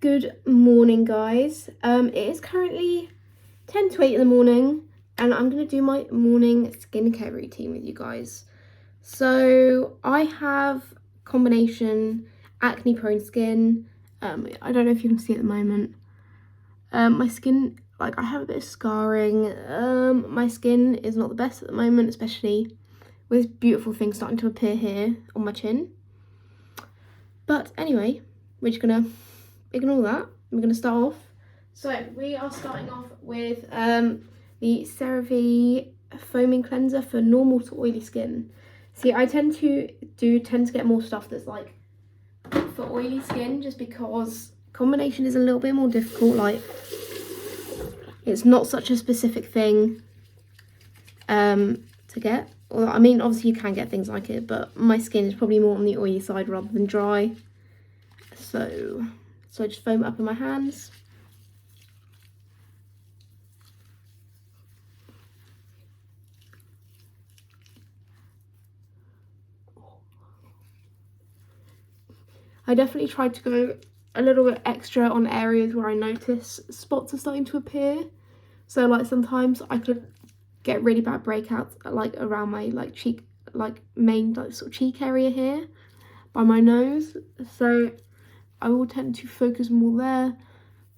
Good morning, guys. It is currently 10 to 8 in the morning and I'm going to do my morning skincare routine with you guys. So I have combination acne prone skin. I don't know if you can see at the moment. My skin, like, I have a bit of scarring. My skin is not the best at the moment, especially with beautiful things starting to appear here on my chin. But anyway, we're just gonna ignore that. We're going to start off. So we are starting off with the CeraVe foaming cleanser for normal to oily skin. See, I tend to get more stuff that's like for oily skin, just because combination is a little bit more difficult. Like, it's not such a specific thing to get. Well, I mean, obviously you can get things like it, but my skin is probably more on the oily side rather than dry. So I just foam it up in my hands. I definitely tried to go a little bit extra on areas where I notice spots are starting to appear. So like sometimes I could get really bad breakouts like around my like cheek, like main like sort of cheek area here by my nose. So I will tend to focus more there.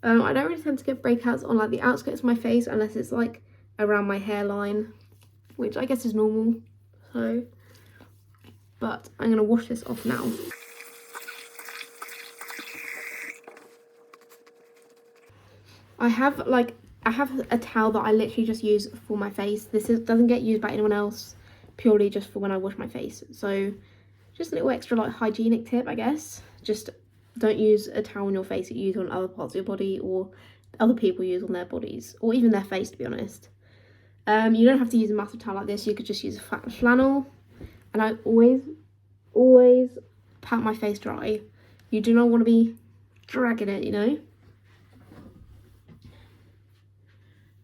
I don't really tend to get breakouts on like the outskirts of my face unless it's like around my hairline, which I guess is normal. So, but I'm gonna wash this off now. I have a towel that I literally just use for my face. Doesn't get used by anyone else, purely just for when I wash my face. So just a little extra like hygienic tip, I guess. Just don't use a towel on your face that you use on other parts of your body or other people use on their bodies, or even their face, to be honest. You don't have to use a massive towel like this. You could just use a flat flannel. And I always pat my face dry. You do not want to be dragging it, you know.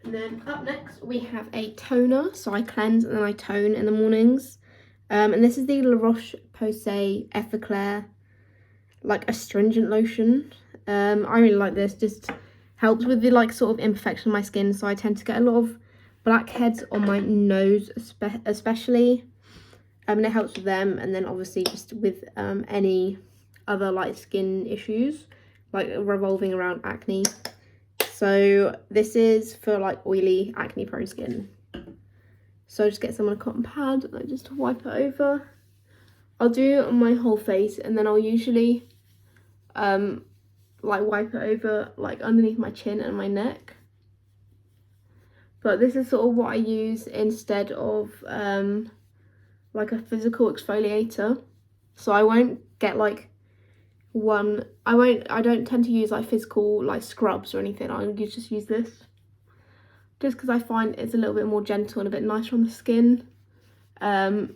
And then up next we have a toner. So I cleanse and then I tone in the mornings. And this is the La Roche-Posay Effaclar, like astringent lotion. I really like this. Just helps with the like sort of imperfection of my skin. So I tend to get a lot of blackheads on my nose, especially. And it helps with them. And then obviously just with any other like skin issues, like revolving around acne. So this is for like oily acne prone skin. So I just get some on a cotton pad and I just wipe it over. I'll do it on my whole face and then I'll usually like wipe it over like underneath my chin and my neck. But this is sort of what I use instead of like a physical exfoliator. So I won't get like I don't tend to use like physical like scrubs or anything. I just use this just because I find it's a little bit more gentle and a bit nicer on the skin. I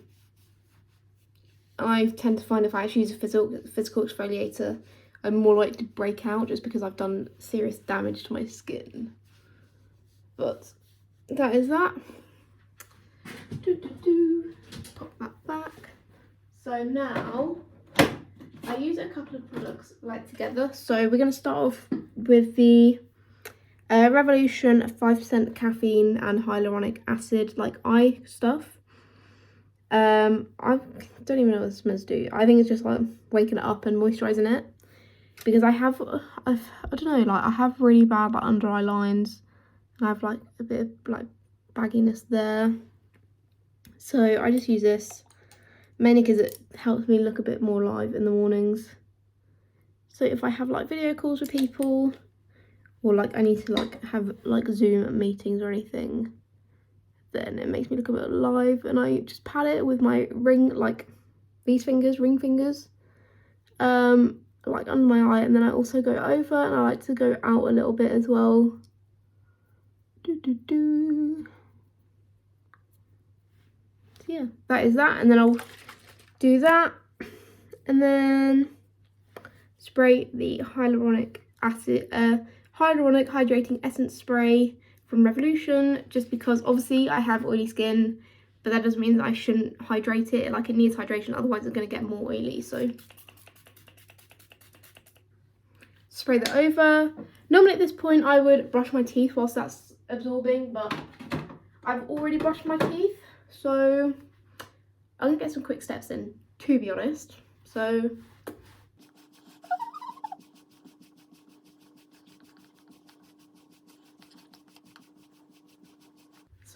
tend to find if I actually use a physical exfoliator, I'm more likely to break out just because I've done serious damage to my skin. But that is that. Pop that back. So now I use a couple of products like together. So we're going to start off with the Revolution 5% caffeine and hyaluronic acid like eye stuff. I don't even know what this meant to do. I think it's just like waking it up and moisturising it, because I don't know, like I have really bad like under eye lines and I have like a bit of like bagginess there. So I just use this mainly because it helps me look a bit more live in the mornings. So if I have like video calls with people, or like I need to like have like Zoom meetings or anything, then it makes me look a bit alive. And I just pat it with my ring, like these fingers, ring fingers, like under my eye. And then I also go over and I like to go out a little bit as well. So yeah, that is that. And then I'll do that and then spray the hyaluronic acid, hyaluronic hydrating essence spray from Revolution, just because obviously I have oily skin, but that doesn't mean that I shouldn't hydrate it. Like, it needs hydration, otherwise it's going to get more oily. So spray that over. Normally at this point I would brush my teeth whilst that's absorbing, but I've already brushed my teeth, so I'm gonna get some quick steps in, to be honest. So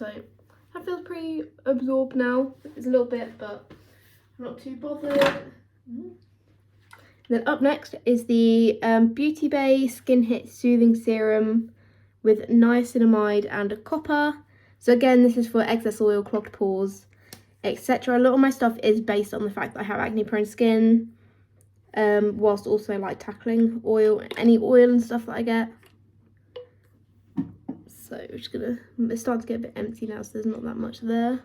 that feels pretty absorbed now. It's a little bit, but I'm not too bothered. Then up next is the Beauty Bay Skin Hit Soothing Serum with niacinamide and copper. So again, this is for excess oil, clogged pores, etc. A lot of my stuff is based on the fact that I have acne prone skin, whilst also like tackling oil, any oil and stuff that I get. So we're just gonna, it's starting to get a bit empty now, so there's not that much there.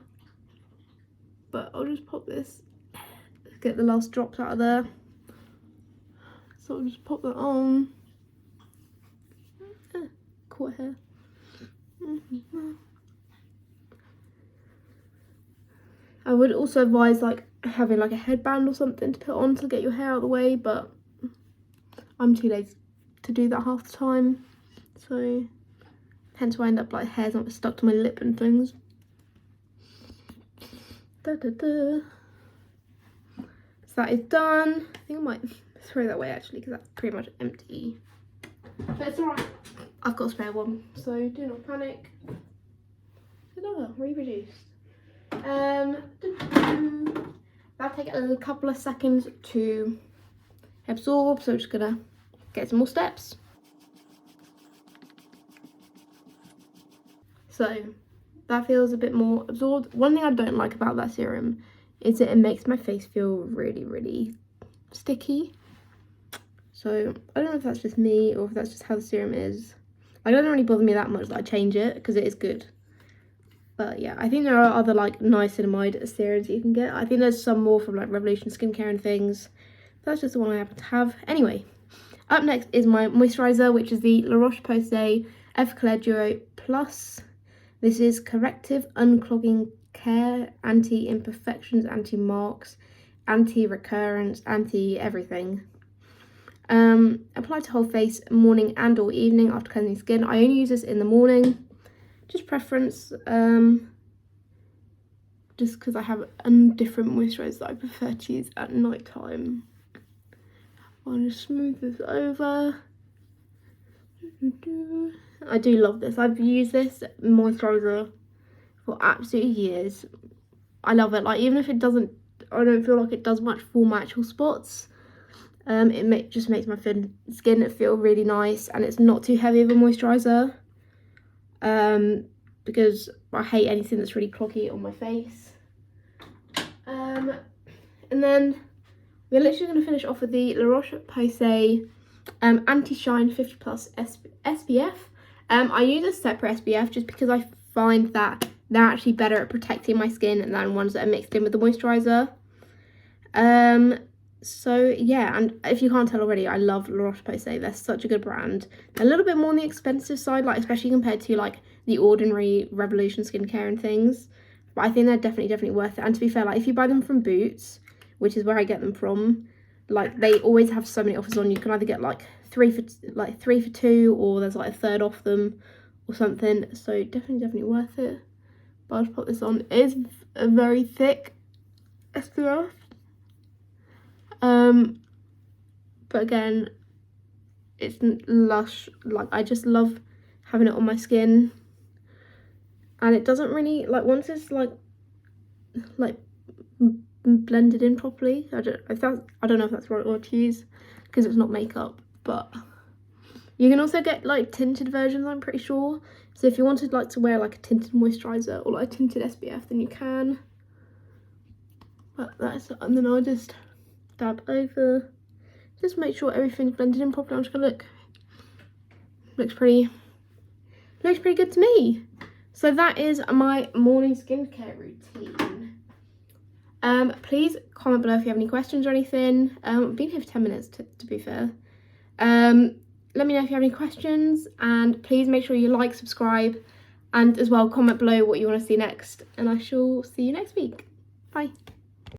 But I'll just pop this, get the last drops out of there. So I'll just pop that on. Caught hair. I would also advise like having like a headband or something to put on to get your hair out of the way, but I'm too lazy to do that half the time. So hence why I end up like hair's not stuck to my lip and things. So that is done. I think I might throw that away actually because that's pretty much empty. But it's alright. I've got a spare one, so do not panic. Reproduced. That'll take a couple of seconds to absorb, so I'm just gonna get some more steps. So that feels a bit more absorbed. One thing I don't like about that serum is that it makes my face feel really, really sticky. So I don't know if that's just me or if that's just how the serum is. Like, it doesn't really bother me that much that I change it because it is good. But yeah, I think there are other like niacinamide serums that you can get. I think there's some more from like Revolution Skincare and things. That's just the one I happen to have. Anyway, up next is my moisturizer, which is the La Roche-Posay Everclear Duo Plus. This is corrective, unclogging care, anti-imperfections, anti-marks, anti-recurrence, anti-everything. Apply to whole face morning and or evening after cleansing skin. I only use this in the morning, just preference, just because I have a different moisturizer that I prefer to use at night time. I'll just smooth this over. I do love this. I've used this moisturizer for absolutely years. I love it. Like, even if it doesn't, I don't feel like it does much for my actual spots. It just makes my skin feel really nice, and it's not too heavy of a moisturizer. Because I hate anything that's really cloggy on my face. And then we're literally going to finish off with the La Roche-Posay Anti-Shine 50 Plus SPF. I use a separate SPF just because I find that they're actually better at protecting my skin than ones that are mixed in with the moisturizer. So yeah, and if you can't tell already, I love La Roche-Posay. They're such a good brand. They're a little bit more on the expensive side, like especially compared to like the ordinary Revolution Skincare and things. But I think they're definitely worth it. And to be fair, like if you buy them from Boots, which is where I get them from, like they always have so many offers on. You can either get like three for two, or there's like a third off them or something. So definitely worth it. But I'll just put this on. It is a very thick SPF. But again, it's lush. Like, I just love having it on my skin, and it doesn't really, like, once it's like blended in properly, I don't know if that's the right word to use because it's not makeup, but you can also get like tinted versions, I'm pretty sure. So if you wanted like to wear like a tinted moisturizer or like a tinted SPF, then you can. But that's, and then I'll just dab over, just make sure everything's blended in properly. I'm just gonna look. Looks pretty good to me. So that is my morning skincare routine. Please comment below if you have any questions or anything. I've been here for 10 minutes to be fair. Let me know if you have any questions, and please make sure you like, subscribe, and as well comment below what you want to see next, and I shall see you next week. Bye.